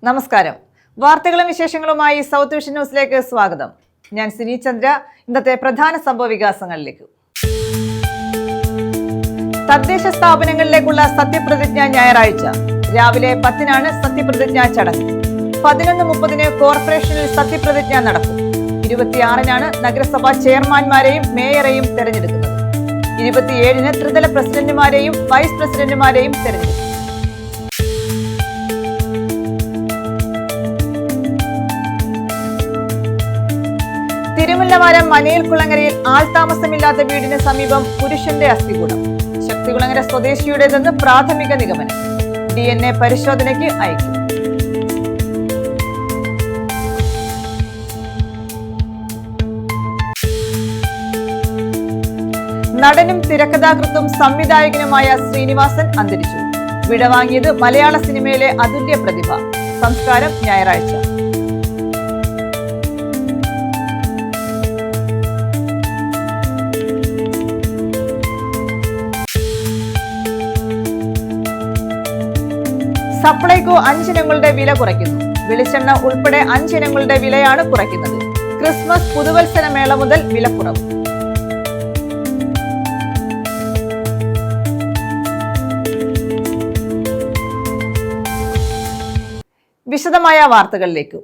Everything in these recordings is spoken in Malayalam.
നമസ്കാരം. വാർത്തകളും വിശേഷങ്ങളുമായി സൗത്ത് വിഷൻ ന്യൂസിലേക്ക് സ്വാഗതം. ഞാൻ സിനി ചന്ദ്ര. ഇന്നത്തെ പ്രധാന സംഭവ വികാസങ്ങളിലേക്ക്. തദ്ദേശ സ്ഥാപനങ്ങളിലേക്കുള്ള സത്യപ്രതിജ്ഞ ഞായറാഴ്ച രാവിലെ 10-നാണ് സത്യപ്രതിജ്ഞാ ചടങ്ങ്. 11:30 കോർപ്പറേഷനിൽ സത്യപ്രതിജ്ഞ നടക്കും. 26-നാണ് നഗരസഭാ ചെയർമാൻമാരെയും മേയറെയും തെരഞ്ഞെടുക്കുന്നത്. 27-ന് ത്രിതല പ്രസിഡന്റുമാരെയും വൈസ് പ്രസിഡന്റുമാരെയും തെരഞ്ഞെടുക്കും. തിരുമുല്ലവാരം മനയിൽക്കുളങ്ങരയിൽ ആൾതാമസമില്ലാത്ത വീടിന് സമീപം പുരുഷന്റെ അസ്ഥികൂടം. ശക്തികുളങ്ങര സ്വദേശിയുടേതെന്ന് പ്രാഥമിക നിഗമനം. DNA പരിശോധനയ്ക്ക് അയക്കും. നടനും തിരക്കഥാകൃത്തും സംവിധായകനുമായ ശ്രീനിവാസൻ അന്തരിച്ചു. വിടവാങ്ങിയത് മലയാള സിനിമയിലെ അതുല്യ പ്രതിഭ. സംസ്കാരം ഞായറാഴ്ച. സപ്ലൈകോ 5 ഇനങ്ങളുടെ വില കുറയ്ക്കുന്നു. വെളിച്ചെണ്ണ ഉൾപ്പെടെ 5 ഇനങ്ങളുടെ വിലയാണ് കുറയ്ക്കുന്നത്. ക്രിസ്മസ് പുതുവത്സര മേള മുതൽ വിലക്കുറവ്. വിശദമായ വാർത്തകളിലേക്ക്.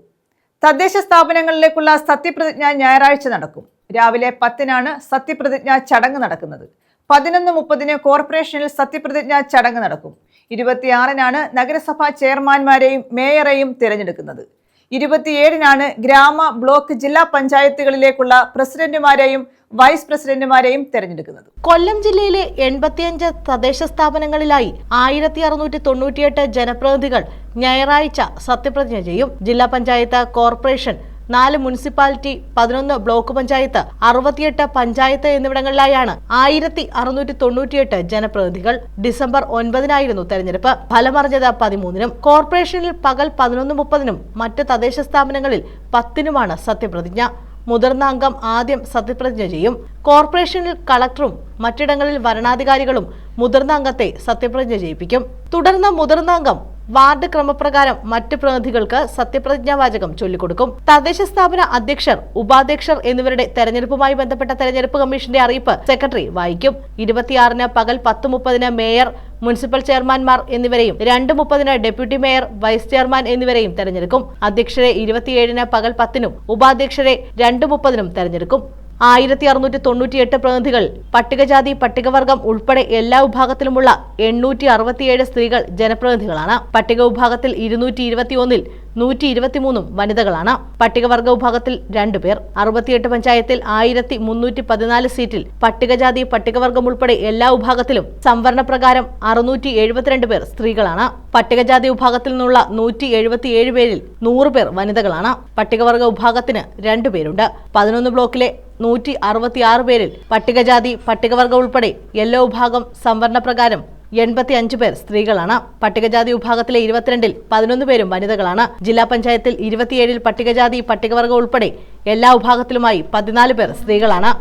തദ്ദേശ സ്ഥാപനങ്ങളിലേക്കുള്ള സത്യപ്രതിജ്ഞ ഞായറാഴ്ച നടക്കും. രാവിലെ 10-നാണ് സത്യപ്രതിജ്ഞാ ചടങ്ങ് നടക്കുന്നത്. 11:30 കോർപ്പറേഷനിൽ സത്യപ്രതിജ്ഞാ ചടങ്ങ് നടക്കും. 26-നാണ് നഗരസഭാ ചെയർമാൻമാരെയും മേയറെയും തിരഞ്ഞെടുക്കുന്നത്. 27-നാണ് ഗ്രാമ, ബ്ലോക്ക്, ജില്ലാ പഞ്ചായത്തുകളിലേക്കുള്ള പ്രസിഡന്റുമാരെയും വൈസ് പ്രസിഡന്റുമാരെയും തെരഞ്ഞെടുക്കുന്നത്. കൊല്ലം ജില്ലയിലെ 85 തദ്ദേശ സ്ഥാപനങ്ങളിലായി 1698 ജനപ്രതിനിധികൾ ഞായറാഴ്ച സത്യപ്രതിജ്ഞ ചെയ്യും. ജില്ലാ panchayat, corporation, 4 municipality, 11 block panchayat, 68 panchayat എന്നിവിടങ്ങളിലായാണ് 1698 ജനപ്രതിനിധികൾ. ഡിസംബർ 9-നായിരുന്നു തെരഞ്ഞെടുപ്പ്. ഫലമറിഞ്ഞത് 13-നും. കോർപ്പറേഷനിൽ പകൽ 11:30-നും മറ്റ് തദ്ദേശ സ്ഥാപനങ്ങളിൽ 10-നുമാണ് സത്യപ്രതിജ്ഞ. മുതിർന്ന അംഗം ആദ്യം സത്യപ്രതിജ്ഞ ചെയ്യും. കോർപ്പറേഷനിൽ കളക്ടറും മറ്റിടങ്ങളിൽ വരണാധികാരികളും മുതിർന്ന അംഗത്തെ സത്യപ്രതിജ്ഞ ചെയ്യിപ്പിക്കും. തുടർന്ന് മുതിർന്ന അംഗം വാർഡ് ക്രമപ്രകാരം മറ്റ് പ്രതിനിധികൾക്ക് സത്യപ്രതിജ്ഞാവാചകം ചൊല്ലിക്കൊടുക്കും. തദ്ദേശ സ്ഥാപന അധ്യക്ഷർ, ഉപാധ്യക്ഷർ എന്നിവരുടെ തെരഞ്ഞെടുപ്പുമായി ബന്ധപ്പെട്ട തെരഞ്ഞെടുപ്പ് കമ്മീഷന്റെ അറിയിപ്പ് സെക്രട്ടറി വായിക്കും. 26-ന് പകൽ 10:30-ന് മേയർ, മുനിസിപ്പൽ ചെയർമാൻമാർ എന്നിവരെയും 2:30-ന് ഡെപ്യൂട്ടി മേയർ, വൈസ് ചെയർമാൻ എന്നിവരെയും തെരഞ്ഞെടുക്കും. അധ്യക്ഷരെ 27-ന് പകൽ 10-നും ഉപാധ്യക്ഷരെ 2:30-നും തെരഞ്ഞെടുക്കും. 1698 പ്രതിനിധികൾ പട്ടികജാതി, പട്ടികവർഗം ഉൾപ്പെടെ എല്ലാ വിഭാഗത്തിലുമുള്ള 867 സ്ത്രീകൾ ജനപ്രതിനിധികളാണ്. പട്ടിക വിഭാഗത്തിൽ 221-ൽ 123 വനിതകളാണ്. പട്ടികവർഗ വിഭാഗത്തിൽ 2 പേർ. 68 പഞ്ചായത്തിൽ 1314 സീറ്റിൽ പട്ടികജാതി, പട്ടികവർഗം ഉൾപ്പെടെ എല്ലാ വിഭാഗത്തിലും സംവരണ പ്രകാരം 672 പേർ സ്ത്രീകളാണ്. പട്ടികജാതി വിഭാഗത്തിൽ നിന്നുള്ള 177 പേരിൽ 100 പേർ വനിതകളാണ്. പട്ടികവർഗ വിഭാഗത്തിന് 2 പേരുണ്ട്. 11 ബ്ലോക്കിലെ 166 പേരിൽ പട്ടികജാതി, പട്ടികവർഗം ഉൾപ്പെടെ എല്ലാ വിഭാഗം സംവരണ പ്രകാരം 85 പേർ സ്ത്രീകളാണ്. പട്ടികജാതി വിഭാഗത്തിലെ 22-ൽ 11 പേരും വനിതകളാണ്. ജില്ലാ പഞ്ചായത്തിൽ 27-ൽ പട്ടികജാതി, പട്ടികവർഗം ഉൾപ്പെടെ എല്ലാ വിഭാഗത്തിലുമായി 14 പേർ സ്ത്രീകളാണ്.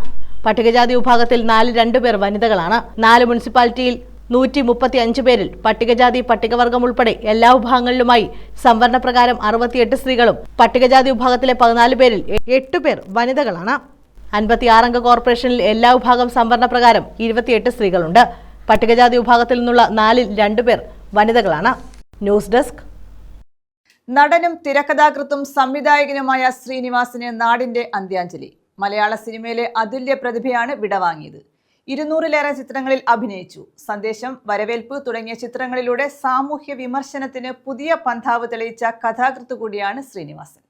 പട്ടികജാതി വിഭാഗത്തിൽ 2 പേർ വനിതകളാണ്. 4 മുനിസിപ്പാലിറ്റിയിൽ 135 പേരിൽ പട്ടികജാതി, പട്ടികവർഗം ഉൾപ്പെടെ എല്ലാ വിഭാഗങ്ങളിലുമായി സംവരണ പ്രകാരം 68 സ്ത്രീകളും പട്ടികജാതി വിഭാഗത്തിലെ 14 പേരിൽ 8 പേർ വനിതകളാണ്. 56 അംഗ കോർപ്പറേഷനിൽ എല്ലാ വിഭാഗം സംവരണ പ്രകാരം 28 സ്ത്രീകളുണ്ട്. പട്ടികജാതി വിഭാഗത്തിൽ നിന്നുള്ള 4-ൽ 2 പേർ വനിതകളാണ്. News desk. നടനും തിരക്കഥാകൃത്തും സംവിധായകനുമായ ശ്രീനിവാസന് നാടിന്റെ അന്ത്യാഞ്ജലി. മലയാള സിനിമയിലെ അതുല്യ പ്രതിഭയാണ് വിടവാങ്ങിയത്. 200-ലേറെ ചിത്രങ്ങളിൽ അഭിനയിച്ചു. സന്ദേശം, വരവേൽപ്പ് തുടങ്ങിയ ചിത്രങ്ങളിലൂടെ സാമൂഹ്യ വിമർശനത്തിന് പുതിയ പന്ഥാവ് തെളിയിച്ച കഥാകൃത്ത് കൂടിയാണ് ശ്രീനിവാസൻ.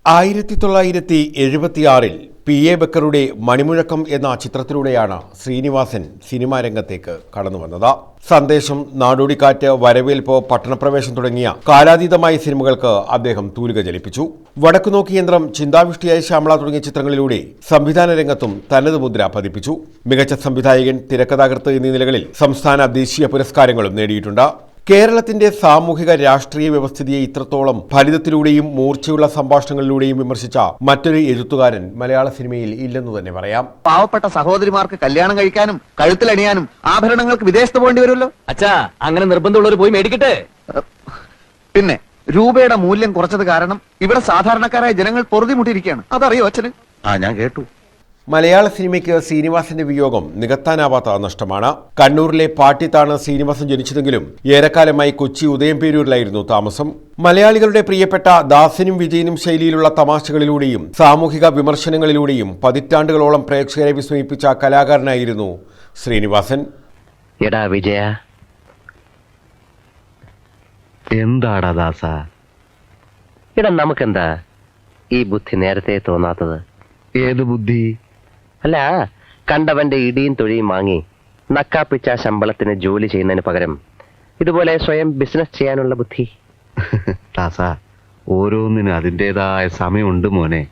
1976-ൽ P.A. ബക്കറുടെ മണിമുഴക്കം എന്ന ചിത്രത്തിലൂടെയാണ് ശ്രീനിവാസൻ സിനിമാ രംഗത്തേക്ക് കടന്നുവന്നത്. സന്ദേശം, നാടോടിക്കാറ്റ്, വരവേൽപ്പ്, പട്ടണപ്രവേശം തുടങ്ങിയ കാലാതീതമായ സിനിമകൾക്ക് അദ്ദേഹം തൂലിക ചലിപ്പിച്ചു. വടക്കുനോക്കി യന്ത്രം, ചിന്താവിഷ്ടിയായ ശ്യാമള തുടങ്ങിയ ചിത്രങ്ങളിലൂടെ സംവിധാന രംഗത്തും തനത് മുദ്ര പതിപ്പിച്ചു. മികച്ച സംവിധായകൻ, തിരക്കഥാകൃത്ത് എന്നീ നിലകളിൽ സംസ്ഥാന, ദേശീയ പുരസ്കാരങ്ങളും നേടിയിട്ടുണ്ട്. കേരളത്തിന്റെ സാമൂഹിക രാഷ്ട്രീയ വ്യവസ്ഥിതിയെ ഇത്രത്തോളം ഫലിതത്തിലൂടെയും മൂർച്ചയുള്ള സംഭാഷണങ്ങളിലൂടെയും വിമർശിച്ച മറ്റൊരു എഴുത്തുകാരൻ മലയാള സിനിമയിൽ ഇല്ലെന്നു തന്നെ പറയാം. പാവപ്പെട്ട സഹോദരിമാർക്ക് കല്യാണം കഴിക്കാനും കഴുത്തിലണിയാനും ആഭരണങ്ങൾക്ക് വിദേശത്ത് പോകേണ്ടി വരുമല്ലോ. അച്ഛാ, അങ്ങനെ നിർബന്ധമുള്ളവർ പോയി മേടിക്കട്ടെ. പിന്നെ രൂപയുടെ മൂല്യം കുറച്ചത് കാരണം ഇവിടെ സാധാരണക്കാരായ ജനങ്ങൾ പൊറുതിമുട്ടിയിരിക്കുകയാണ്. അതറിയോ അച്ഛന്? ഞാൻ കേട്ടു. മലയാള സിനിമയ്ക്ക് ശ്രീനിവാസന്റെ വിയോഗം നികത്താനാവാത്ത നഷ്ടമാണ്. കണ്ണൂരിലെ പാട്ടിത്താണ് ശ്രീനിവാസൻ ജനിച്ചതെങ്കിലും ഏറെക്കാലമായി കൊച്ചി ഉദയംപേരൂരിലായിരുന്നു താമസം. മലയാളികളുടെ പ്രിയപ്പെട്ട ദാസനും വിജയനും ശൈലിയിലുള്ള തമാശകളിലൂടെയും സാമൂഹിക വിമർശനങ്ങളിലൂടെയും പതിറ്റാണ്ടുകളോളം പ്രേക്ഷകരെ വിസ്മയിപ്പിച്ച കലാകാരനായിരുന്നു ശ്രീനിവാസൻ. എടാ വിജയ, എന്താടാ ദാസ, എടാ നമുക്കെന്താ ഈ ബുദ്ധി നേരത്തെ തോന്നാത്തത്? ഏത് ബുദ്ധി? അല്ല, കണ്ടവന്റെ ഇടിയും തൊഴിയും വാങ്ങി നക്കാപ്പിച്ച ശമ്പളത്തിന് ജോലി ചെയ്യുന്നതിന് പകരം ഇതുപോലെ സ്വയം ബിസിനസ് ചെയ്യാനുള്ള ബുദ്ധി. ദാസ, ഓരോന്നിനും അതിൻ്റെതായ സമയമുണ്ട് മോനെ.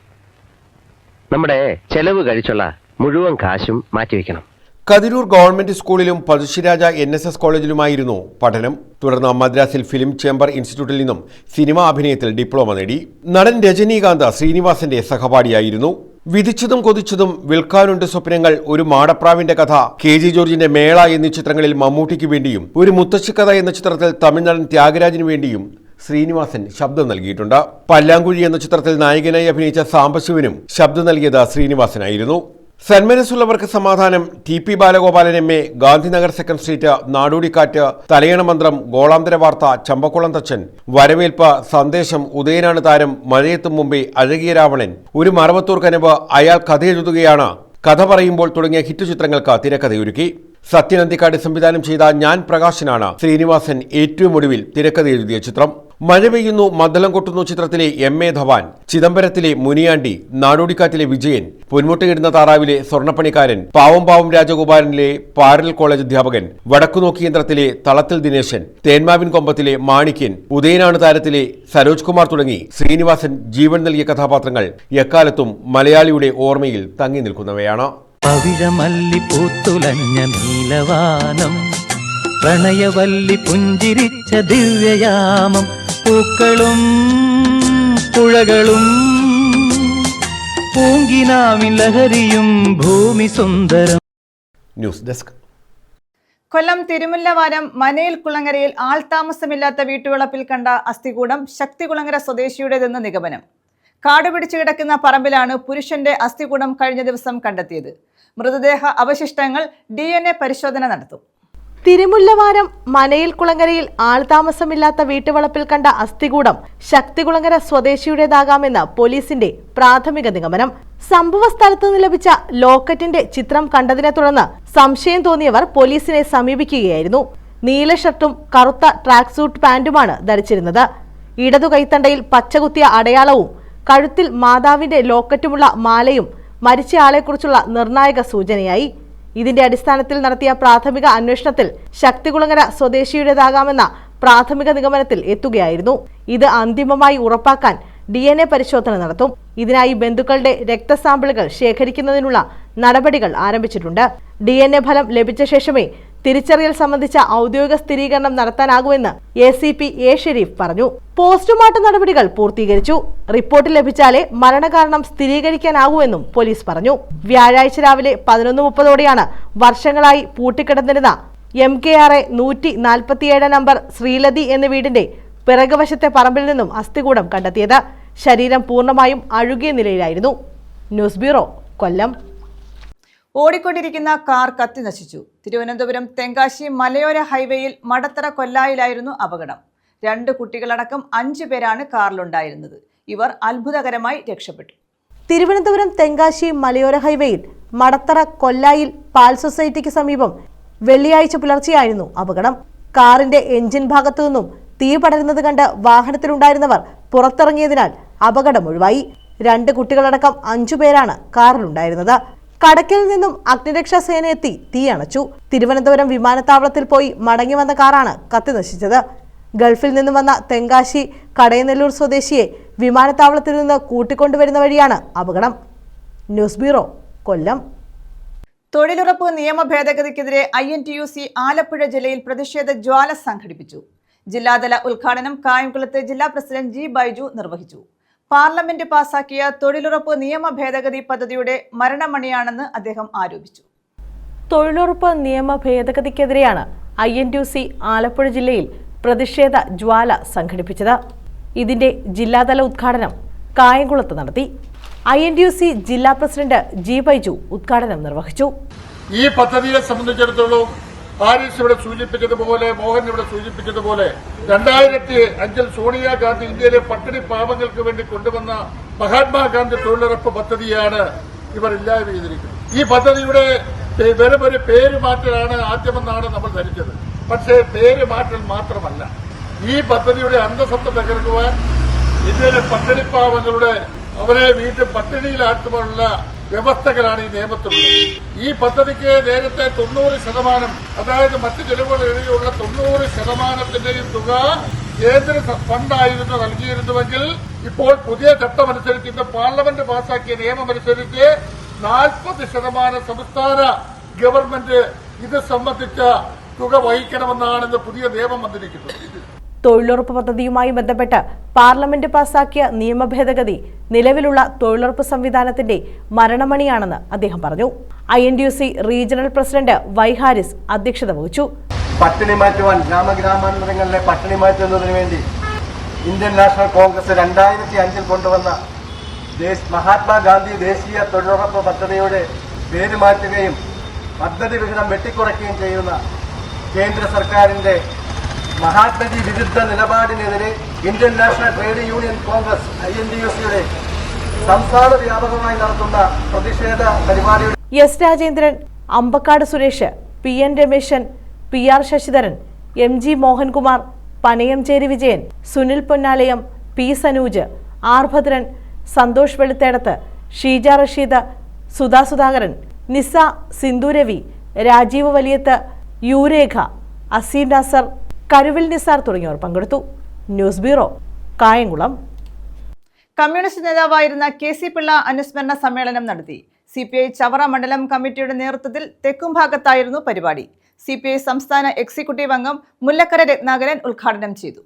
നമ്മുടെ ചെലവ് കഴിച്ചുള്ള മുഴുവൻ കാശും മാറ്റിവെക്കണം. കതിരൂർ ഗവൺമെന്റ് സ്കൂളിലും പഴശ്ശിരാജ NSS കോളേജിലുമായിരുന്നു പഠനം. തുടർന്ന് മദ്രാസിൽ ഫിലിം ചേംബർ ഇൻസ്റ്റിറ്റ്യൂട്ടിൽ നിന്നും സിനിമാ അഭിനയത്തിൽ ഡിപ്ലോമ നേടി. നടൻ രജനീകാന്ത് ശ്രീനിവാസന്റെ സഹപാഠിയായിരുന്നു. വിധിച്ചതും കൊതിച്ചതും, വിൽക്കാനുണ്ട് സ്വപ്നങ്ങൾ, ഒരു മാടപ്രാവിന്റെ കഥ, KG ജോർജിന്റെ മേള എന്നീ ചിത്രങ്ങളിൽ മമ്മൂട്ടിക്ക് വേണ്ടിയും ഒരു മുത്തശ്ശിക്കഥ എന്ന ചിത്രത്തിൽ തമിഴ്നാടൻ ത്യാഗരാജിനു വേണ്ടിയും ശ്രീനിവാസൻ ശബ്ദം നൽകിയിട്ടുണ്ട്. പല്ലാങ്കുഴി എന്ന ചിത്രത്തിൽ നായകനായി അഭിനയിച്ച സാംബശിവനും ശബ്ദം നൽകിയത് ശ്രീനിവാസനായിരുന്നു. Sanmanassullavarkku Samadhanam, TP Balagopalan MA, Gandhinagar second street, Nadodikkattu, Thalayana Manthram, ഗോളാന്തര വാർത്ത, ചമ്പക്കുളം തച്ചൻ, വരവേൽപ്പ്, സന്ദേശം, ഉദയനാണ് താരം, മഴയെത്തും മുമ്പേ, അഴകിയ രാവണൻ, ഒരു മറവത്തൂർ കനവ്, അയാൾ കഥയെഴുതുകയാണ്, കഥ പറയുമ്പോൾ തുടങ്ങിയ ഹിറ്റ് ചിത്രങ്ങൾക്ക് തിരക്കഥയൊരുക്കി. സത്യൻ അന്തിക്കാട് സംവിധാനം ചെയ്ത ഞാൻ പ്രകാശനാണ് ശ്രീനിവാസൻ ഏറ്റവും ഒടുവിൽ തിരക്കഥ എഴുതിയ ചിത്രം. മഴ പെയ്യുന്നു മദ്ദളം കൊട്ടുന്നു ചിത്രത്തിലെ MA ധവാൻ, ചിദംബരത്തിലെ മുനിയാണ്ടി, നാടോടിക്കാറ്റിലെ വിജയൻ, പൊന്മുട്ടയിടുന്ന താറാവിലെ സ്വർണ്ണപ്പണിക്കാരൻ, പാവം പാവം രാജഗോപാലനിലെ പാരൽ കോളേജ് അധ്യാപകൻ, വടക്കുനോക്കി യന്ത്രത്തിലെ തളത്തിൽ ദിനേശൻ, തേന്മാവിൻ കൊമ്പത്തിലെ മാണിക്യൻ, ഉദയനാണ് താരത്തിലെ സരോജ് കുമാർ തുടങ്ങി ശ്രീനിവാസൻ ജീവൻ നൽകിയ കഥാപാത്രങ്ങൾ എക്കാലത്തും മലയാളിയുടെ ഓർമ്മയിൽ തങ്ങി നിൽക്കുന്നവയാണ്. പവിഴമല്ലി പൂത്തുലഞ്ഞ നീലവാനം, പ്രണയവല്ലി പുഞ്ചിരിച്ച ദിവ്യയാമം, പൂക്കളും പുഴകളും പൂങ്കിനാവിൻ ലഹരിയും ഭൂമി സുന്ദരം. News desk. കൊല്ലം തിരുമുല്ലവാരം മനയിൽ കുളങ്ങരയിൽ ആൾതാമസമില്ലാത്ത വീട്ടുവളപ്പിൽ കണ്ട അസ്ഥികൂടം ശക്തികുളങ്ങര സ്വദേശിയുടേതെന്ന് നിഗമനം. കാടുപിടിച്ചു കിടക്കുന്ന പറമ്പിലാണ് പുരുഷന്റെ അസ്ഥികൂടം കഴിഞ്ഞ ദിവസം കണ്ടെത്തിയത്. മൃതദേഹ അവശിഷ്ടങ്ങൾ DNA പരിശോധന നടത്തും. തിരുമുല്ലവാരം മനയിൽ കുളങ്ങരയിൽ ആൾതാമസമില്ലാത്ത വീട്ടുവളപ്പിൽ കണ്ട അസ്ഥികൂടം ശക്തികുളങ്ങര സ്വദേശിയുടേതാകാമെന്ന് പോലീസിന്റെ പ്രാഥമിക നിഗമനം. സംഭവ സ്ഥലത്തു നിന്ന് ലഭിച്ച ലോക്കറ്റിന്റെ ചിത്രം കണ്ടതിനെ തുടർന്ന് സംശയം തോന്നിയവർ പോലീസിനെ സമീപിക്കുകയായിരുന്നു. നീല ഷർട്ടും കറുത്ത ട്രാക്ക് സൂട്ട് പാന്റുമാണ് ധരിച്ചിരുന്നത്. ഇടതു കൈത്തണ്ടയിൽ പച്ചകുത്തിയ അടയാളവും കഴുത്തിൽ മാതാവിന്റെ ലോക്കറ്റുമുള്ള മാലയും മരിച്ചയാളെക്കുറിച്ചുള്ള നിർണായക സൂചനയായി. ഇതിന്റെ അടിസ്ഥാനത്തിൽ നടത്തിയ പ്രാഥമിക അന്വേഷണത്തിൽ ശക്തികുളങ്ങര സ്വദേശിയുടേതാകാമെന്ന പ്രാഥമിക നിഗമനത്തിൽ എത്തുകയായിരുന്നു. ഇത് അന്തിമമായി ഉറപ്പാക്കാൻ DNA പരിശോധന നടത്തും. ഇതിനായി ബന്ധുക്കളുടെ രക്തസാമ്പിളുകൾ ശേഖരിക്കുന്നതിനുള്ള നടപടികൾ ആരംഭിച്ചിട്ടുണ്ട്. DNA ഫലം ലഭിച്ച ശേഷമേ തിരിച്ചറിയൽ സംബന്ധിച്ച ഔദ്യോഗിക സ്ഥിരീകരണം നടത്താനാകുമെന്ന് ACP A ഷെരീഫ് പറഞ്ഞു. പോസ്റ്റ്മോർട്ടം നടപടികൾ പൂർത്തീകരിച്ചു. റിപ്പോർട്ട് ലഭിച്ചാലേ മരണകാരണം സ്ഥിരീകരിക്കാനാകൂവെന്നും പോലീസ് പറഞ്ഞു. വ്യാഴാഴ്ച രാവിലെ 11:30ഓടെയാണ് വർഷങ്ങളായി പൂട്ടിക്കിടന്നിരുന്ന MKRA 147 നമ്പർ ശ്രീലതി എന്ന വീടിന്റെ പിറകുവശത്തെ പറമ്പിൽ നിന്നും അസ്ഥികൂടം കണ്ടെത്തിയത്. ശരീരം പൂർണ്ണമായും അഴുകിയ നിലയിലായിരുന്നു. ന്യൂസ് ബ്യൂറോ, കൊല്ലം. ഓടിക്കൊണ്ടിരിക്കുന്ന കാർ കത്തി നശിച്ചു. തിരുവനന്തപുരം തെങ്കാശി മലയോര ഹൈവേയിൽ മടത്തറ കൊല്ലായിലായിരുന്നു അപകടം. 2 കുട്ടികളടക്കം 5 പേരാണ് കാറിലുണ്ടായിരുന്നത്. ഇവർ അത്ഭുതകരമായി രക്ഷപ്പെട്ടു. തിരുവനന്തപുരം തെങ്കാശി മലയോര ഹൈവേയിൽ മടത്തറ കൊല്ലായിൽ പാൽ സൊസൈറ്റിക്ക് സമീപം വെള്ളിയാഴ്ച പുലർച്ചെയായിരുന്നു അപകടം. കാറിന്റെ എഞ്ചിൻ ഭാഗത്തു നിന്നും തീ പടരുന്നത് കണ്ട് വാഹനത്തിലുണ്ടായിരുന്നവർ പുറത്തിറങ്ങിയതിനാൽ അപകടം ഒഴിവായി. 2 കുട്ടികളടക്കം 5 പേരാണ് കാറിലുണ്ടായിരുന്നത്. കടക്കിൽ നിന്നും അഗ്നിരക്ഷാ സേന എത്തി തീ അണച്ചു. തിരുവനന്തപുരം വിമാനത്താവളത്തിൽ പോയി മടങ്ങി വന്ന കാറാണ് കത്തി നശിച്ചത്. ഗൾഫിൽ നിന്നും വന്ന തെങ്കാശി കടയനെല്ലൂർ സ്വദേശിയെ വിമാനത്താവളത്തിൽ നിന്ന് കൂട്ടിക്കൊണ്ടുവരുന്ന വഴിയാണ് അപകടം. ന്യൂസ് ബ്യൂറോ, കൊല്ലം. തൊഴിലുറപ്പ് നിയമ ഭേദഗതിക്കെതിരെ INTUC ആലപ്പുഴ ജില്ലയിൽ പ്രതിഷേധ ജ്വാല സംഘടിപ്പിച്ചു. ജില്ലാതല ഉദ്ഘാടനം കായംകുളത്തെ ജില്ലാ പ്രസിഡന്റ് G. ബൈജു നിർവഹിച്ചു. പാർലമെന്റ് പാസാക്കിയ തൊഴിലുറപ്പ് നിയമ ഭേദഗതി പദ്ധതിയുടെ മരണമണിയാണെന്ന് അദ്ദേഹം ആരോപിച്ചു. തൊഴിലുറപ്പ് നിയമ ഭേദഗതിക്കെതിരെയാണ് INTUC ആലപ്പുഴ ജില്ലയിൽ പ്രതിഷേധ ജ്വാല സംഘടിപ്പിച്ചത്. ഇതിന്റെ ജില്ലാതല ഉദ്ഘാടനം കായംകുളത്ത് നടത്തി. INTUC ജില്ലാ പ്രസിഡന്റ് ജി ബൈജു ഉദ്ഘാടനം നിർവഹിച്ചു. ഈ പദ്ധതിയെ സംബന്ധിച്ചിടത്തോളം ഹാരിസ് ഇവിടെ സൂചിപ്പിച്ചതുപോലെ, മോഹൻ ഇവിടെ സൂചിപ്പിച്ചതുപോലെ 2005 സോണിയാഗാന്ധി ഇന്ത്യയിലെ പട്ടിണി പാവങ്ങൾക്ക് വേണ്ടി കൊണ്ടുവന്ന മഹാത്മാഗാന്ധി തൊഴിലുറപ്പ് പദ്ധതിയാണ് ഇവർ ഇല്ലായ്മ ചെയ്തിരിക്കുന്നത്. ഈ പദ്ധതിയുടെ വെറും ഒരു പേര് മാറ്റലാണ് ആദ്യമെന്നാണ് നമ്മൾ ധരിച്ചത്. പക്ഷേ പേര് മാറ്റൽ മാത്രമല്ല, ഈ പദ്ധതിയുടെ അന്തസത്ത തകർക്കുവാൻ ഇന്ത്യയിലെ പട്ടിണി പാവങ്ങളുടെ അവരെ വീണ്ടും പട്ടിണിയിലാക്കുവാനുള്ള വ്യവസ്ഥകളാണ് ഈ നിയമത്തിലുള്ളത്. ഈ പദ്ധതിക്ക് നേരത്തെ 90%, അതായത് മറ്റ് ചെലവുകൾ എഴുതിയുള്ള 90%യും തുക കേന്ദ്ര ഫണ്ടായിരുന്നു നൽകിയിരുന്നുവെങ്കിൽ ഇപ്പോൾ പുതിയ ചട്ടമനുസരിച്ച് ഇന്ന് പാർലമെന്റ് പാസാക്കിയ നിയമമനുസരിച്ച് 40% സംസ്ഥാന ഗവൺമെന്റ് ഇത് സംബന്ധിച്ച തുക വഹിക്കണമെന്നാണ് പുതിയ നിയമം വന്നിരിക്കുന്നത്. തൊഴിലുറപ്പ് പദ്ധതിയുമായി ബന്ധപ്പെട്ട് പാർലമെന്റ് പാസാക്കിയ നിയമ ഭേദഗതി നിലവിലുള്ള തൊഴിലുറപ്പ് സംവിധാനത്തിന്റെ മരണമണിയാണെന്ന് അദ്ദേഹം പറഞ്ഞു. INTUC regional president Y Haris അധ്യക്ഷത വഹിച്ചു. പട്ടിണി മാറ്റുവാൻ, ഗ്രാമഗ്രാമാന്തരങ്ങളിലെ പട്ടിണി മാറ്റുന്നതിന് വേണ്ടി ഇന്ത്യൻ നാഷണൽ കോൺഗ്രസ് 2005 കൊണ്ടുവന്ന മഹാത്മാഗാന്ധി ദേശീയ തൊഴിലുറപ്പ് പദ്ധതിയുടെ പേര് മാറ്റുകയും പദ്ധതി വിഹിതം വെട്ടിക്കുറയ്ക്കുകയും ചെയ്യുന്ന കേന്ദ്ര സർക്കാരിന്റെ മഹാത്മജി വിരുദ്ധ നിലപാടിനെതിരെ Indian National Trade Union Congress INTUCയുടെ സംസ്ഥാന വ്യാപകമായി നടത്തുന്ന പ്രതിഷേധ പരിപാടിയുടെ S Rajendran, Ambakkad Suresh, PN Rameshan, PR Sasidharan, MG Mohankumar, Panayamcheri Vijayan, Sunil Ponnalayam, P Sanuj, R Bhadran, Santhosh Veluthedathu, Sheeja Rasheed, Sudha Sudhakaran, Nisa, Sindhu Ravi, Rajeev Valiyathu, Yurekha, Azeem Nasar, Karuvil Nisar തുടങ്ങിയവർ പങ്കെടുത്തു. News bureau, Kayamkulam. കമ്മ്യൂണിസ്റ്റ് നേതാവായിരുന്ന KC പിള്ള അനുസ്മരണ സമ്മേളനം നടത്തി. CPI ചവറ മണ്ഡലം കമ്മിറ്റിയുടെ നേതൃത്വത്തിൽ തെക്കുംഭാഗത്തായിരുന്നു പരിപാടി. CPI സംസ്ഥാന എക്സിക്യൂട്ടീവ് അംഗം മുല്ലക്കര രത്നാകരൻ ഉദ്ഘാടനം ചെയ്തു.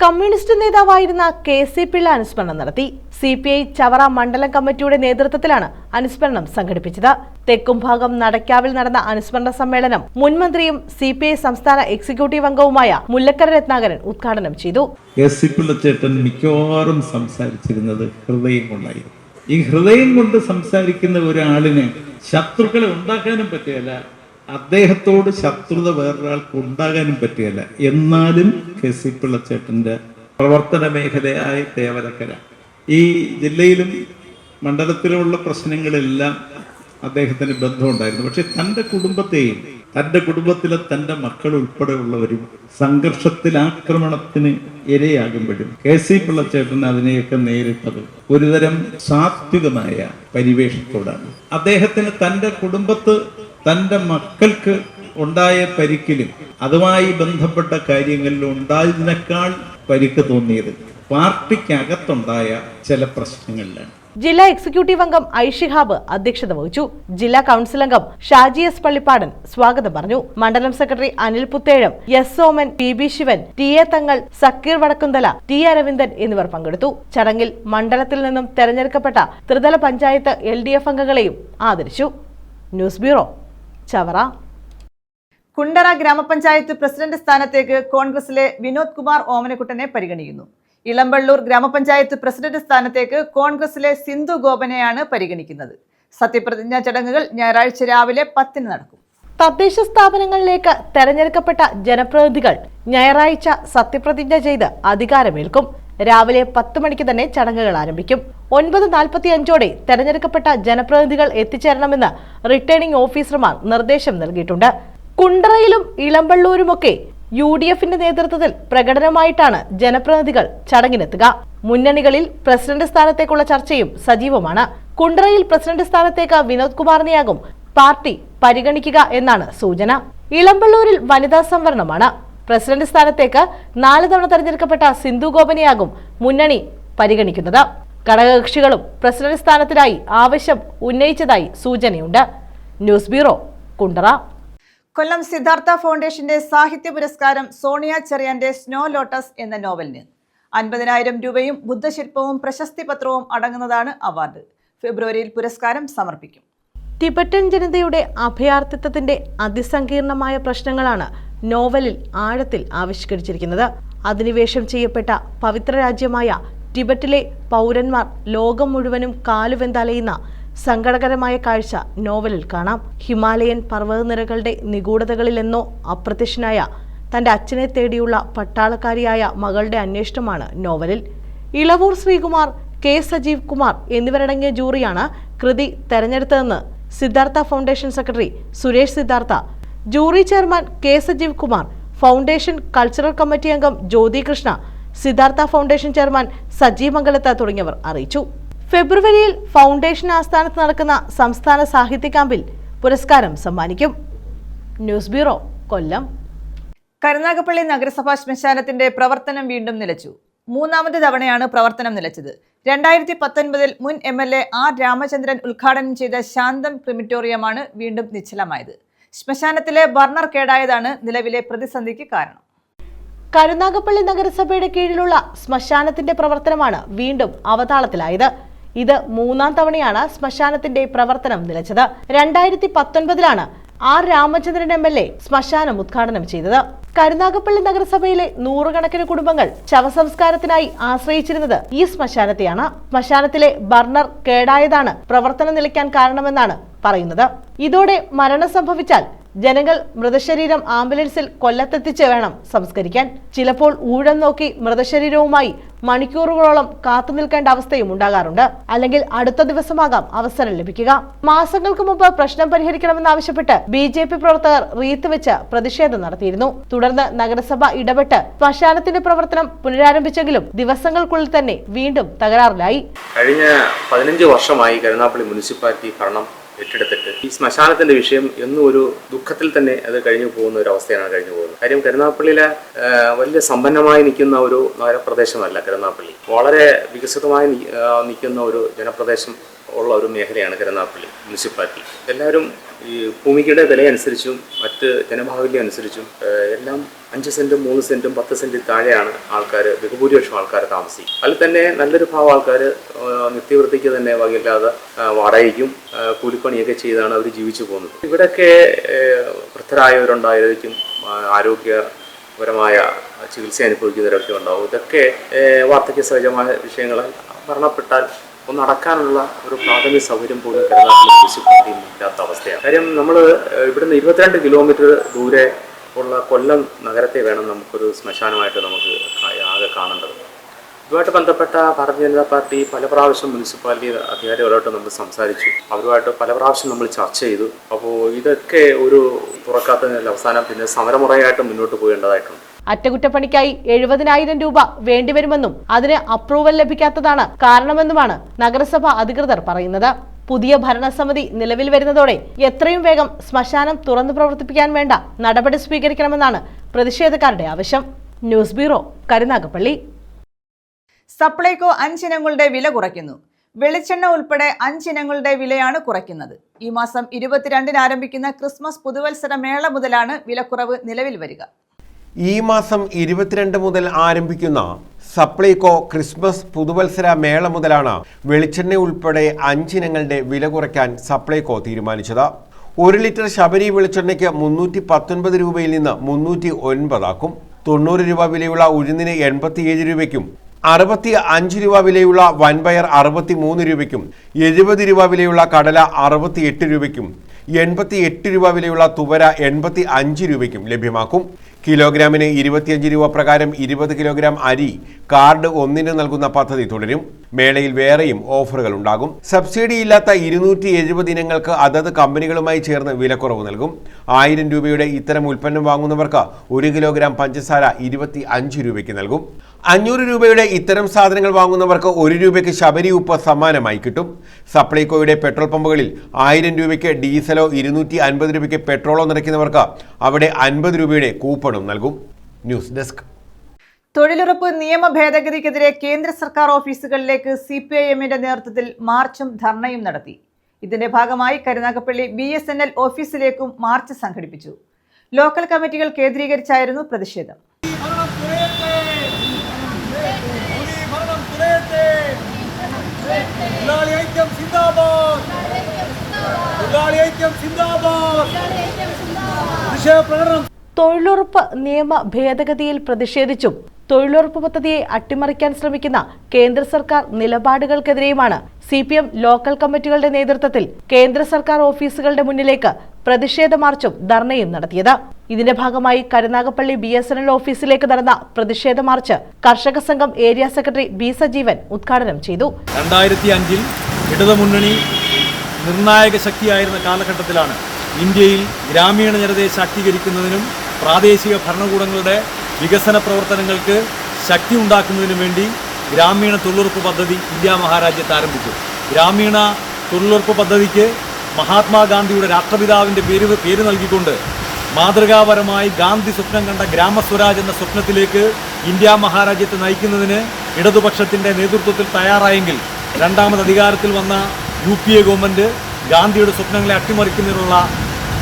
കമ്മ്യൂണിസ്റ്റ് നേതാവായിരുന്ന KC പിള്ള അനുസ്മരണം നടത്തി. CPI ചവറ മണ്ഡലം കമ്മിറ്റിയുടെ നേതൃത്വത്തിലാണ് അനുസ്മരണം സംഘടിപ്പിച്ചത്. തെക്കുംഭാഗം നടക്കാവിൽ നടന്ന അനുസ്മരണ സമ്മേളനം മുൻ മന്ത്രിയും CPI സംസ്ഥാന എക്സിക്യൂട്ടീവ് അംഗവുമായ മുല്ലക്കര രത്നാകരൻ ഉദ്ഘാടനം ചെയ്തു. KC പിള്ളച്ചേട്ടൻ മിക്കവാറും സംസാരിച്ചിരുന്നത് ഹൃദയം കൊണ്ടായിരുന്നു. ഈ ഹൃദയം കൊണ്ട് സംസാരിക്കുന്ന ഒരാളിന് ശത്രുക്കളെ ഉണ്ടാക്കാനും പറ്റുകയില്ല, അദ്ദേഹത്തോട് ശത്രുത വേറൊരാൾക്ക് ഉണ്ടാകാനും പറ്റുകയില്ല. എന്നാലും KC പിള്ളച്ചേട്ടന്റെ പ്രവർത്തന മേഖലയായ തേവരക്കര, ഈ ജില്ലയിലും മണ്ഡലത്തിലുമുള്ള പ്രശ്നങ്ങളെല്ലാം അദ്ദേഹത്തിന് ബന്ധമുണ്ടായിരുന്നു. പക്ഷെ തൻ്റെ കുടുംബത്തെയും തൻ്റെ കുടുംബത്തിലെ തൻ്റെ മക്കൾ ഉൾപ്പെടെയുള്ളവരും സംഘർഷത്തിൽ ആക്രമണത്തിന് ഇരയാകുമ്പോഴും KC പിള്ളച്ചേട്ടൻ അതിനെയൊക്കെ നേരിട്ടത് ഒരുതരം സാത്വികമായ പരിവേഷത്തോടാണ്. അദ്ദേഹത്തിന് തൻ്റെ കുടുംബത്ത് തൻ്റെ മക്കൾക്ക് ഉണ്ടായ പരിക്കിലും അതുമായി ബന്ധപ്പെട്ട കാര്യങ്ങളിലും ഉണ്ടായതിനേക്കാൾ പരിക്ക് തോന്നിയത് പാർട്ടിക്കകത്തുണ്ടായ ചില പ്രശ്നങ്ങളിലാണ്. ജില്ലാ എക്സിക്യൂട്ടീവ് അംഗം ഐഷിഹാബ് അധ്യക്ഷത വഹിച്ചു. ജില്ലാ കൌൺസിൽ അംഗം ഷാജി എസ് പള്ളിപ്പാടൻ സ്വാഗതം പറഞ്ഞു. മണ്ഡലം secretary Anil Puthezham, S Soman, PB Sivan, TA Thangal, Zakir Vadakkunthala, T Aravindan എന്നിവർ പങ്കെടുത്തു. ചടങ്ങിൽ മണ്ഡലത്തിൽ നിന്നും തെരഞ്ഞെടുക്കപ്പെട്ട ത്രിതല പഞ്ചായത്ത് LDF അംഗങ്ങളെയും ആദരിച്ചു. News bureau, Chavara. കുണ്ടറ ഗ്രാമപഞ്ചായത്ത് പ്രസിഡന്റ് സ്ഥാനത്തേക്ക് കോൺഗ്രസിലെ വിനോദ് കുമാർ ഓമനക്കുട്ടനെ പരിഗണിക്കുന്നു. ഇളമ്പള്ളൂർ ഗ്രാമപഞ്ചായത്ത് പ്രസിഡന്റ് സ്ഥാനത്തേക്ക് കോൺഗ്രസിലെ സിന്ധു ഗോപനെയാണ് പരിഗണിക്കുന്നത്. സത്യപ്രതിജ്ഞാ ചടങ്ങുകൾ ഞായറാഴ്ച രാവിലെ 10 നടക്കും. തദ്ദേശ സ്ഥാപനങ്ങളിലേക്ക് തെരഞ്ഞെടുക്കപ്പെട്ട ജനപ്രതിനിധികൾ ഞായറാഴ്ച സത്യപ്രതിജ്ഞ ചെയ്ത് അധികാരമേൽക്കും. രാവിലെ 10 മണിക്ക് തന്നെ ചടങ്ങുകൾ ആരംഭിക്കും. 9:45 തെരഞ്ഞെടുക്കപ്പെട്ട ജനപ്രതിനിധികൾ എത്തിച്ചേരണമെന്ന് റിട്ടേണിംഗ് ഓഫീസർമാർ നിർദ്ദേശം നൽകിയിട്ടുണ്ട്. കുണ്ടറയിലും ഇളമ്പള്ളൂരുമൊക്കെ UDFന്റെ നേതൃത്വത്തിൽ പ്രകടനമായിട്ടാണ് ജനപ്രതിനിധികൾ ചടങ്ങിനെത്തുക. മുന്നണികളിൽ പ്രസിഡന്റ് സ്ഥാനത്തേക്കുള്ള ചർച്ചയും സജീവമാണ്. കുണ്ടറയിൽ പ്രസിഡന്റ് സ്ഥാനത്തേക്ക് വിനോദ് കുമാറിനെയാകും പാർട്ടി പരിഗണിക്കുക എന്നാണ് സൂചന. ഇളമ്പള്ളൂരിൽ വനിതാ സംവരണമാണ്. പ്രസിഡന്റ് സ്ഥാനത്തേക്ക് 4 തവണ തെരഞ്ഞെടുക്കപ്പെട്ട സിന്ധു ഗോപനെയാകും മുന്നണി പരിഗണിക്കുന്നത്. ഘടകകക്ഷികളും പ്രസിഡന്റ് സ്ഥാനത്തിനായി ആവശ്യം ഉന്നയിച്ചതായി സൂചനയുണ്ട്. News bureau, Kundara. കൊല്ലം സിദ്ധാർത്ഥ ഫൗണ്ടേഷന്റെ സാഹിത്യ പുരസ്കാരം സോണിയ ചെറിയാന്റെ സ്നോ ലോട്ടസ് എന്ന നോവലിന്. 50,000 രൂപയും ബുദ്ധശില്പവും പ്രശസ്തി പത്രവും അടങ്ങുന്നതാണ് അവാർഡ്. ഫെബ്രുവരിയിൽ പുരസ്കാരം സമർപ്പിക്കും. ടിബറ്റൻ ജനതയുടെ അഭയാർത്ഥിത്വത്തിന്റെ അതിസങ്കീർണമായ പ്രശ്നങ്ങളാണ് നോവലിൽ ആഴത്തിൽ ആവിഷ്കരിച്ചിരിക്കുന്നത്. അധിനിവേശം ചെയ്യപ്പെട്ട പവിത്ര രാജ്യമായ ടിബറ്റിലെ പൗരന്മാർ ലോകം മുഴുവനും കാലുവെന്തലയുന്ന സങ്കടകരമായ കാഴ്ച നോവലിൽ കാണാം. ഹിമാലയൻ പർവ്വതനിരകളുടെ നിഗൂഢതകളിലെന്നോ അപ്രത്യക്ഷനായ തന്റെ അച്ഛനെ തേടിയുള്ള പട്ടാളക്കാരിയായ മകളുടെ അന്വേഷണമാണ് നോവലിൽ. ഇളവൂർ ശ്രീകുമാർ, കെ സജീവ് കുമാർ എന്നിവരടങ്ങിയ ജൂറിയാണ് കൃതി തെരഞ്ഞെടുത്തതെന്ന് Siddhartha foundation secretary Suresh Siddhartha, jury chairman K Sajeev Kumar, foundation cultural committee അംഗം ജ്യോതി കൃഷ്ണ, സിദ്ധാർത്ഥ ഫൗണ്ടേഷൻ ചെയർമാൻ സജീവ് മംഗലത്ത് തുടങ്ങിയവർ അറിയിച്ചു. ഫെബ്രുവരിയിൽ ഫൗണ്ടേഷൻ ആസ്ഥാനത്ത് നടക്കുന്ന സംസ്ഥാന സാഹിത്യ ക്യാമ്പിൽ പുരസ്കാരം സമ്മാനിക്കും. ന്യൂസ് ബ്യൂറോ, കൊല്ലം. കരുനാഗപ്പള്ളി നഗരസഭാ ശ്മശാനത്തിന്റെ പ്രവർത്തനം വീണ്ടും നിലച്ചു. മൂന്നാമത് തവണയാണ് പ്രവർത്തനം നിലച്ചത്. 2019 മുൻ MLA ആർ രാമചന്ദ്രൻ ഉദ്ഘാടനം ചെയ്ത ശാന്തം ക്രിമിറ്റോറിയമാണ് വീണ്ടും നിശ്ചലമായത്. ശ്മശാനത്തിലെ ബർണർ കേടായതാണ് നിലവിലെ പ്രതിസന്ധിക്ക് കാരണം. കരുനാഗപ്പള്ളി നഗരസഭയുടെ കീഴിലുള്ള ശ്മശാനത്തിന്റെ പ്രവർത്തനമാണ് വീണ്ടും അവതാളത്തിലായത്. ഇത് മൂന്നാം തവണയാണ് ശ്മശാനത്തിന്റെ പ്രവർത്തനം നിലച്ചത്. 2019 ആർ രാമചന്ദ്രൻ MLA ശ്മശാനം ഉദ്ഘാടനം ചെയ്തത്. കരുനാഗപ്പള്ളി നഗരസഭയിലെ നൂറുകണക്കിന് കുടുംബങ്ങൾ ശവസംസ്കാരത്തിനായി ആശ്രയിച്ചിരുന്നത് ഈ ശ്മശാനത്തെയാണ്. ശ്മശാനത്തിലെ ബർണർ കേടായതാണ് പ്രവർത്തനം നിലയ്ക്കാൻ കാരണമെന്നാണ് പറയുന്നത്. ഇതോടെ മരണം സംഭവിച്ചാൽ ജനങ്ങൾ മൃതശരീരം ആംബുലൻസിൽ കൊല്ലത്തെത്തിച്ച് വേണം സംസ്കരിക്കാൻ. ചിലപ്പോൾ ഊഴം നോക്കി മൃതശരീരവുമായി മണിക്കൂറുകളോളം കാത്തുനിൽക്കേണ്ട അവസ്ഥയും ഉണ്ടാകാറുണ്ട്. അല്ലെങ്കിൽ അടുത്ത ദിവസമാകാം അവസരം ലഭിക്കുക. മാസങ്ങൾക്ക് മുമ്പ് പ്രശ്നം പരിഹരിക്കണമെന്നാവശ്യപ്പെട്ട് BJP പ്രവർത്തകർ റീത്ത് വെച്ച് പ്രതിഷേധം നടത്തിയിരുന്നു. തുടർന്ന് നഗരസഭ ഇടപെട്ട് ശ്മശാനത്തിന്റെ പ്രവർത്തനം പുനരാരംഭിച്ചെങ്കിലും ദിവസങ്ങൾക്കുള്ളിൽ തന്നെ വീണ്ടും തകരാറിലായി. കഴിഞ്ഞ 15 വർഷമായി കരുനാഗപ്പള്ളി മുനിസിപ്പാലിറ്റി ഭരണം ഏറ്റെടുത്തിട്ട് ഈ ശ്മശാനത്തിന്റെ വിഷയം എന്നും ഒരു ദുഃഖത്തിൽ തന്നെ അത് കഴിഞ്ഞു പോകുന്ന ഒരു അവസ്ഥയാണ് കഴിഞ്ഞു പോകുന്നത്. കാര്യം കരുനാഗപ്പള്ളിയിലെ വലിയ സമ്പന്നമായി നിൽക്കുന്ന ഒരു നഗരപ്രദേശമല്ല കരുനാഗപ്പള്ളി. വളരെ വികസിതമായി നിൽക്കുന്ന ഒരു ജനപ്രദേശം ഉള്ള ഒരു മേഖലയാണ് കരുനാഗപ്പള്ളി മുനിസിപ്പാലിറ്റി. എല്ലാവരും ഈ ഭൂമിയുടെ വില അനുസരിച്ചും മറ്റ് ജനബാഹുല്യം അനുസരിച്ചും എല്ലാം 5 സെന്റും 3 സെന്റും 10 സെന്റിൽ താഴെയാണ് ആൾക്കാർ, ബഹുഭൂരിപക്ഷം ആൾക്കാർ താമസിക്കും. അതിൽ തന്നെ നല്ലൊരു ഭാഗം ആൾക്കാർ നിത്യവൃത്തിക്ക് തന്നെ വകയില്ലാതെ വാടകയ്ക്കും കൂലിപ്പണിയൊക്കെ ചെയ്താണ് അവർ ജീവിച്ചു പോകുന്നത്. ഇവിടെയൊക്കെ വൃദ്ധരായവരുണ്ടായിരിക്കും, ആരോഗ്യപരമായ ചികിത്സ അനുഭവിക്കുന്നവരൊക്കെ ഉണ്ടാവും. ഇതൊക്കെ വാർദ്ധക്യ സഹജമായ വിഷയങ്ങൾ മരണപ്പെട്ടാൽ ഒന്ന് നടക്കാനുള്ള ഒരു പ്രാഥമിക സൗകര്യം പോലും കരുനാഗപ്പള്ളി മുനിസിപ്പാലിറ്റിയിൽ ഇല്ലാത്ത അവസ്ഥയാണ്. കാര്യം നമ്മൾ ഇവിടുന്ന് 22 കിലോമീറ്റർ ദൂരെ ഉള്ള കൊല്ലം നഗരത്തെ വേണം നമുക്കൊരു ശ്മശാനമായിട്ട് നമുക്ക് ആകെ കാണേണ്ടത്. ഇതുമായിട്ട് ബന്ധപ്പെട്ട ഭാരതീയ ജനതാ പാർട്ടി പല പ്രാവശ്യം മുനിസിപ്പാലിറ്റി അധികാരികളായിട്ട് നമ്മൾ സംസാരിച്ചു. അവരുമായിട്ട് പല പ്രാവശ്യം നമ്മൾ ചർച്ച ചെയ്തു. അപ്പോൾ ഇതൊക്കെ ഒരു തുറക്കാത്തതിനാൽ അവസാനം പിന്നെ സമരമുറയായിട്ട് മുന്നോട്ട് പോകേണ്ടതായിട്ടുണ്ട്. അറ്റകുറ്റപ്പണിക്കായി 70,000 രൂപ വേണ്ടിവരുമെന്നും അതിന് അപ്രൂവൽ ലഭിക്കാത്തതാണ് കാരണമെന്നുമാണ് നഗരസഭ അധികൃതർ പറയുന്നത്. പുതിയ ഭരണസമിതി നിലവിൽ വരുന്നതോടെ എത്രയും വേഗം ശ്മശാനം തുറന്നു പ്രവർത്തിപ്പിക്കാൻ വേണ്ട നടപടി സ്വീകരിക്കണമെന്നാണ് പ്രതിഷേധക്കാരുടെ ആവശ്യം. News bureau, Karunagappally. സപ്ലൈകോ 5 ഇനങ്ങളുടെ വില കുറയ്ക്കുന്നു. വെളിച്ചെണ്ണ ഉൾപ്പെടെ 5 ഇനങ്ങളുടെ വിലയാണ് കുറയ്ക്കുന്നത്. ഈ മാസം 22-ന് ആരംഭിക്കുന്ന ക്രിസ്മസ് പുതുവത്സര മേള മുതലാണ് വിലക്കുറവ് നിലവിൽ വരിക. ഈ മാസം 22 മുതൽ ആരംഭിക്കുന്ന സപ്ലൈകോ ക്രിസ്മസ് പുതുവത്സര മേള മുതലാണ് വെളിച്ചെണ്ണ ഉൾപ്പെടെ 5 ഇനങ്ങളുടെ വില കുറയ്ക്കാൻ സപ്ലൈകോ തീരുമാനിച്ചത്. 1 ലിറ്റർ ശബരി വെളിച്ചെണ്ണയ്ക്ക് 319 രൂപയിൽ നിന്ന് 309 ആക്കും. 90 രൂപ വിലയുള്ള ഉഴുന്നിന് 87 രൂപയ്ക്കും 65 രൂപ വിലയുള്ള വൻപയർ 63 രൂപയ്ക്കും 70 രൂപ വിലയുള്ള കടല 68 രൂപയ്ക്കും 88 രൂപ വിലയുള്ള തുവര 85 രൂപയ്ക്കും ലഭ്യമാക്കും. കിലോഗ്രാമിന് 25 രൂപ പ്രകാരം 20 കിലോഗ്രാം അരി കാർഡ് 1 നൽകുന്ന പദ്ധതി തുടരും. മേളയിൽ വേറെയും ഓഫറുകൾ ഉണ്ടാകും. സബ്സിഡി ഇല്ലാത്ത 270 ഇനങ്ങൾക്ക് അതത് കമ്പനികളുമായി ചേർന്ന് വിലക്കുറവ് നൽകും. 1000 രൂപയുടെ ഇത്തരം ഉൽപ്പന്നം വാങ്ങുന്നവർക്ക് 1 കിലോഗ്രാം പഞ്ചസാര 25 രൂപയ്ക്ക് നൽകും. 500 രൂപയുടെ ഇത്തരം സാധനങ്ങൾ വാങ്ങുന്നവർക്ക് 1 രൂപയ്ക്ക് ശബരി ഉപ്പ് സമ്മാനമായി കിട്ടും. സപ്ലൈകോയുടെ പെട്രോൾ പമ്പുകളിൽ 1000 രൂപയ്ക്ക് ഡീസലോ 250 രൂപയ്ക്ക് പെട്രോളോ നിറയ്ക്കുന്നവർക്ക് അവിടെ 50 രൂപയുടെ കൂപ്പണും നൽകും. News desk. തൊഴിലുറപ്പ് നിയമ ഭേദഗതിക്കെതിരെ കേന്ദ്ര സർക്കാർ ഓഫീസുകളിലേക്ക് CPIM-ന്റെ നേതൃത്വത്തിൽ മാർച്ചും ധർണയും നടത്തി. ഇതിന്റെ ഭാഗമായി കരുനാഗപ്പള്ളി BSNL ഓഫീസിലേക്കും മാർച്ച് സംഘടിപ്പിച്ചു. ലോക്കൽ കമ്മിറ്റികൾ കേന്ദ്രീകരിച്ചായിരുന്നു പ്രതിഷേധം. തൊഴിലുറപ്പ് നിയമ ഭേദഗതിയിൽ പ്രതിഷേധിച്ചും തൊഴിലുറപ്പ് പദ്ധതിയെ അട്ടിമറിക്കാൻ ശ്രമിക്കുന്ന കേന്ദ്ര സർക്കാർ നിലപാടുകൾക്കെതിരെയുമാണ് CPM ലോക്കൽ കമ്മിറ്റികളുടെ നേതൃത്വത്തിൽ കേന്ദ്ര സർക്കാർ ഓഫീസുകളുടെ മുന്നിലേക്ക് പ്രതിഷേധ മാർച്ചും ധർണയും നടത്തിയത്. ഇതിന്റെ ഭാഗമായി കരുനാഗപ്പള്ളി BSNL ഓഫീസിലേക്ക് നടന്ന പ്രതിഷേധ മാർച്ച് കർഷക സംഘം ഏരിയ സെക്രട്ടറി B സജീവൻ ഉദ്ഘാടനം ചെയ്തു. 2005 ഇടതുമുന്നണി നിർണായക ശക്തിയായിരുന്ന കാലഘട്ടത്തിലാണ് ഇന്ത്യയിൽ ഗ്രാമീണ ജനതയെ ശാക്തീകരിക്കുന്നതിനും പ്രാദേശിക ഭരണകൂടങ്ങളുടെ വികസന പ്രവർത്തനങ്ങൾക്ക് ശക്തി ഉണ്ടാക്കുന്നതിനു വേണ്ടി ഗ്രാമീണ തൊഴിലുറപ്പ് പദ്ധതി ഇന്ത്യ മഹാരാജ്യത്ത് ആരംഭിച്ചു. ഗ്രാമീണ തൊഴിലുറപ്പ് പദ്ധതിക്ക് മഹാത്മാഗാന്ധിയുടെ രാഷ്ട്രപിതാവിൻ്റെ പേര് നൽകിക്കൊണ്ട് മാതൃകാപരമായി ഗാന്ധി സ്വപ്നം കണ്ട ഗ്രാമസ്വരാജ് എന്ന സ്വപ്നത്തിലേക്ക് ഇന്ത്യ മഹാരാജ്യത്തെ നയിക്കുന്നതിന് ഇടതുപക്ഷത്തിൻ്റെ നേതൃത്വത്തിൽ തയ്യാറായെങ്കിൽ രണ്ടാമത് അധികാരത്തിൽ വന്ന UPA ഗവൺമെൻറ് ഗാന്ധിയുടെ സ്വപ്നങ്ങളെ അട്ടിമറിക്കുന്നതിനുള്ള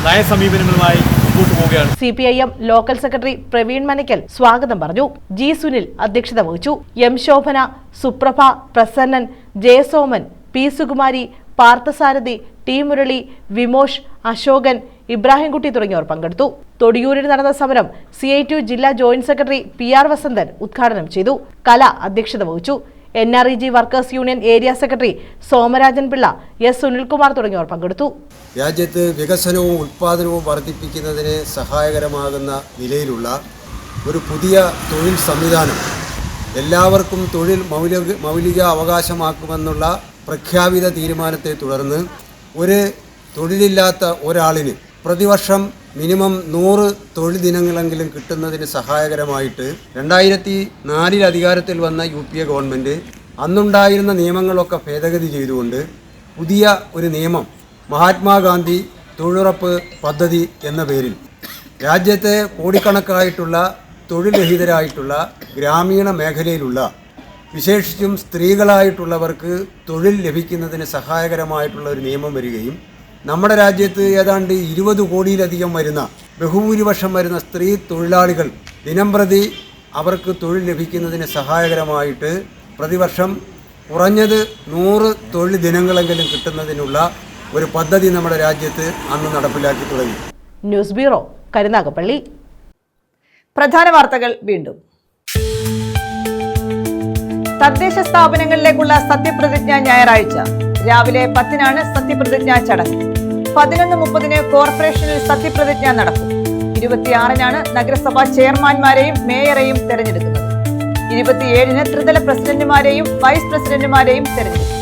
നയസമീപനങ്ങളുമായി മുമ്പോട്ട് പോവുകയാണ്. CPIM local secretary Praveen Manakkal സ്വാഗതം പറഞ്ഞു. G സുനിൽ അധ്യക്ഷത വഹിച്ചു. M ശോഭന, സുപ്രഭ, പ്രസന്നൻ, ജയസോമൻ, P സുകുമാരി, പാർത്ഥസാരഥി, T മുരളി, വിമോഷ്, അശോകൻ, ഇബ്രാഹിംകുട്ടി തുടങ്ങിയവർ പങ്കെടുത്തു. തൊടിയൂരിൽ നടന്ന സമരം CITU ജില്ലാ ജോയിന്റ് സെക്രട്ടറി PR വസന്തൻ ഉദ്ഘാടനം ചെയ്തു. കല അധ്യക്ഷത വഹിച്ചു. NREG workers union area secretary Somarajan Pillai, S Sunilkumar തുടങ്ങിയവർ പങ്കെടുത്തു. രാജ്യത്ത് വികസനവും ഉൽപ്പാദനവും വർദ്ധിപ്പിക്കുന്നതിന് സഹായകരമാകുന്ന നിലയിലുള്ള ഒരു പുതിയ തൊഴിൽ സംവിധാനം എല്ലാവർക്കും തൊഴിൽ മൗലിക അവകാശമാക്കുമെന്നുള്ള പ്രഖ്യാപിത തീരുമാനത്തെ തുടർന്ന് ഒരു തൊഴിലില്ലാത്ത ഒരാളിന് പ്രതിവർഷം മിനിമം 100 തൊഴിൽ ദിനങ്ങളെങ്കിലും കിട്ടുന്നതിന് സഹായകരമായിട്ട് 2004 അധികാരത്തിൽ വന്ന UPA ഗവൺമെൻറ് അന്നുണ്ടായിരുന്ന നിയമങ്ങളൊക്കെ ഭേദഗതി ചെയ്തുകൊണ്ട് പുതിയ ഒരു നിയമം മഹാത്മാഗാന്ധി തൊഴിലുറപ്പ് പദ്ധതി എന്ന പേരിൽ രാജ്യത്തെ കോടിക്കണക്കായിട്ടുള്ള തൊഴിൽ രഹിതരായിട്ടുള്ള ഗ്രാമീണ മേഖലയിലുള്ള വിശേഷിച്ചും സ്ത്രീകളായിട്ടുള്ളവർക്ക് തൊഴിൽ ലഭിക്കുന്നതിന് സഹായകരമായിട്ടുള്ള ഒരു നിയമം വരികയും നമ്മുടെ രാജ്യത്ത് ഏതാണ്ട് 20 കോടിയിലധികം വരുന്ന ബഹുഭൂരിപക്ഷം വരുന്ന സ്ത്രീ തൊഴിലാളികൾ ദിനംപ്രതി അവർക്ക് തൊഴിൽ ലഭിക്കുന്നതിന് സഹായകരമായിട്ട് പ്രതിവർഷം കുറഞ്ഞത് 100 തൊഴിൽ ദിനങ്ങളെങ്കിലും കിട്ടുന്നതിനുള്ള ഒരു പദ്ധതി നമ്മുടെ രാജ്യത്ത് അന്ന് നടപ്പിലാക്കി തുടങ്ങി. News bureau, Karunagappally. പ്രധാന വാർത്തകൾ വീണ്ടും. തദ്ദേശ സ്ഥാപനങ്ങളിലേക്കുള്ള സത്യപ്രതിജ്ഞ ഞായറാഴ്ച രാവിലെ 10-നാണ് സത്യപ്രതിജ്ഞാ ചടങ്ങ്. 11:30 കോർപ്പറേഷനിൽ സത്യപ്രതിജ്ഞ നടക്കും. 26-നാണ് നഗരസഭാ ചെയർമാൻമാരെയും മേയറെയും തെരഞ്ഞെടുക്കുന്നത്. 27-ന് ത്രിതല പ്രസിഡന്റുമാരെയും വൈസ് പ്രസിഡന്റുമാരെയും തെരഞ്ഞെടുക്കും.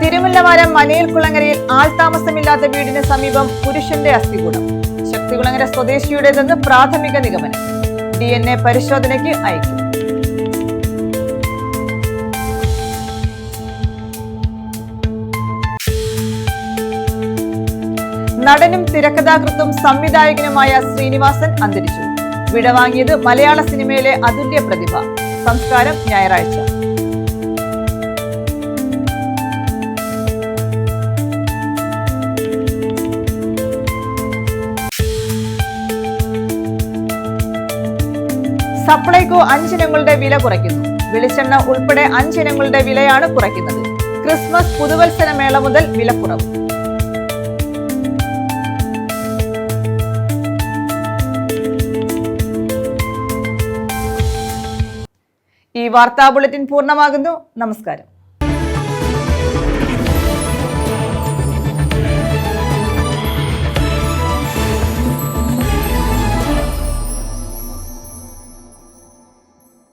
തിരുമുല്ലവാരം മനയിൽക്കുളങ്ങരയിൽ ആൾതാമസമില്ലാത്ത വീടിന് സമീപം പുരുഷന്റെ അസ്ഥികൂടം. ശക്തികുളങ്ങര സ്വദേശിയുടേതെന്ന് പ്രാഥമിക നിഗമനം. DNA പരിശോധനയ്ക്ക് അയക്കും. നടനും തിരക്കഥാകൃത്തും സംവിധായകനുമായ ശ്രീനിവാസൻ അന്തരിച്ചു. വിടവാങ്ങിയത് മലയാള സിനിമയിലെ അതുല്യ പ്രതിഭ. സംസ്കാരം ഞായറാഴ്ച. സപ്ലൈകോ 5 ഇനങ്ങളുടെ വില കുറയ്ക്കുന്നു. വെളിച്ചെണ്ണ ഉൾപ്പെടെ 5 ഇനങ്ങളുടെ വിലയാണ് കുറയ്ക്കുന്നത്. ക്രിസ്മസ് പുതുവത്സര മേള മുതൽ വിലക്കുറവ്. ഈ വാർത്താ ബുള്ളറ്റിൻ പൂർണ്ണമാകുന്നു. നമസ്കാരം.